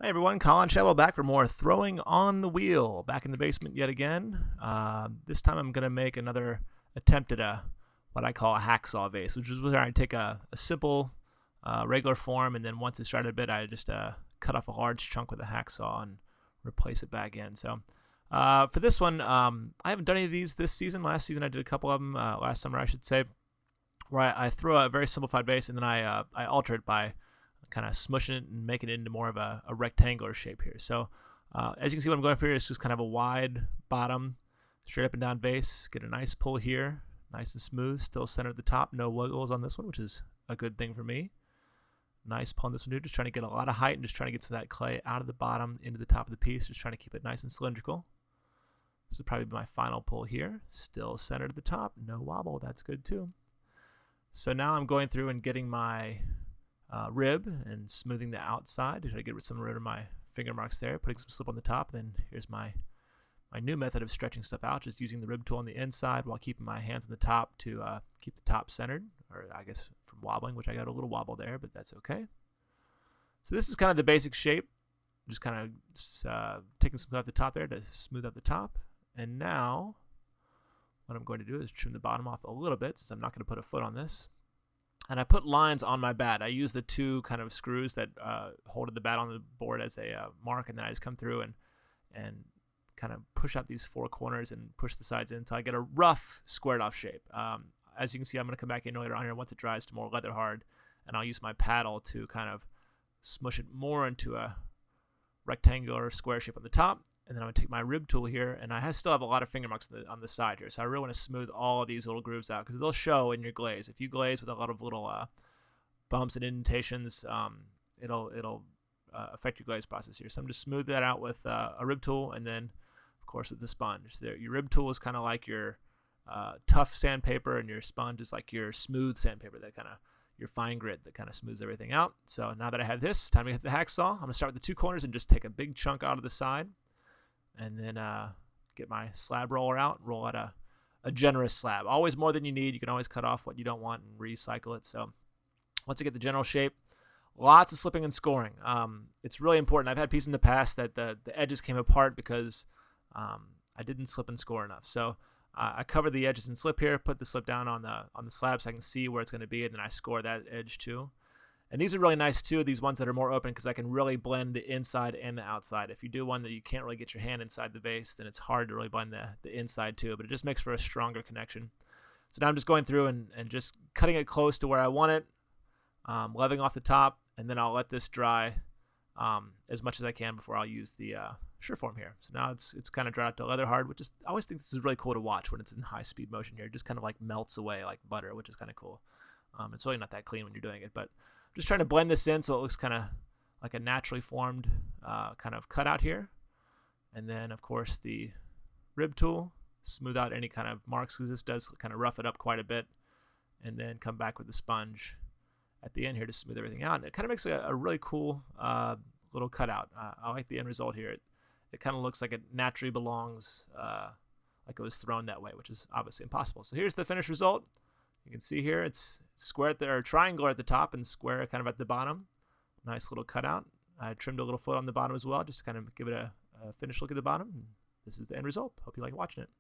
Hey everyone, Colin Shadwell back for more Throwing on the Wheel. Back in the basement yet again. This time I'm going to make another attempt at what I call a hacksaw vase, which is where I take a simple regular form, and then once it's shredded a bit, I just cut off a large chunk with a hacksaw and replace it back in. So for this one, I haven't done any of these this season. Last season I did a couple of them, last summer I should say, where I throw a very simplified vase and then I alter it by kind of smushing it and making it into more of a rectangular shape here. So as you can see, what I'm going for here is just kind of a wide bottom, straight up and down vase. Get a nice pull here, nice and smooth, still centered at the top. No wiggles on this one, which is a good thing for me. Nice pull on this one too, just trying to get a lot of height and just trying to get some of that clay out of the bottom into the top of the piece, just trying to keep it nice and cylindrical. This would probably be my final pull here. Still centered at the top, no wobble, that's good too. So now I'm going through and getting my rib and smoothing the outside to try to get some rid of my finger marks there, putting some slip on the top. Then here's my new method of stretching stuff out, just using the rib tool on the inside while keeping my hands on the top to keep the top centered, or I guess from wobbling, which I got a little wobble there, but that's okay. So this is kind of the basic shape, just kind of taking some off the top there to smooth out the top. And now what I'm going to do is trim the bottom off a little bit, since I'm not going to put a foot on this. And I put lines on my bat. I use the two kind of screws that hold the bat on the board as a mark, and then I just come through and kind of push out these four corners and push the sides in until I get a rough squared off shape. As you can see, I'm going to come back in later on here once it dries to more leather hard, and I'll use my paddle to kind of smush it more into a rectangular square shape on the top. And then I'm going to take my rib tool here, and I still have a lot of finger marks on the side here, so I really want to smooth all of these little grooves out because they'll show in your glaze. If you glaze with a lot of little bumps and indentations, it'll affect your glaze process here. So I'm just smooth that out with a rib tool, and then of course with the sponge. So your rib tool is kind of like your tough sandpaper, and your sponge is like your smooth sandpaper, that kind of your fine grit that kind of smooths everything out. So now that I have this, time to hit the hacksaw. I'm going to start with the two corners and just take a big chunk out of the side. And then get my slab roller out, roll out a generous slab. Always more than you need. You can always cut off what you don't want and recycle it. So once I get the general shape, lots of slipping and scoring. It's really important. I've had pieces in the past that the edges came apart because I didn't slip and score enough. So I cover the edges and slip here, put the slip down on the slab so I can see where it's going to be, and then I score that edge too. And these are really nice too, these ones that are more open, because I can really blend the inside and the outside. If you do one that you can't really get your hand inside the vase, then it's hard to really blend the inside too, but it just makes for a stronger connection. So now I'm just going through and just cutting it close to where I want it, leveling off the top, and then I'll let this dry as much as I can before I'll use the Sureform here. So now it's kind of dried out to leather hard, which is, I always think this is really cool to watch when it's in high speed motion here. It just kind of like melts away like butter, which is kind of cool. It's really not that clean when you're doing it, but just trying to blend this in so it looks kind of like a naturally formed kind of cutout here. And then, of course, the rib tool, smooth out any kind of marks, because this does kind of rough it up quite a bit. And then come back with the sponge at the end here to smooth everything out. And it kind of makes a really cool little cutout. I like the end result here. It kind of looks like it naturally belongs, like it was thrown that way, which is obviously impossible. So here's the finished result. You can see here it's square at or triangular at the top and square kind of at the bottom. Nice little cutout. I trimmed a little foot on the bottom as well, just to kind of give it a finished look at the bottom. And this is the end result. Hope you like watching it.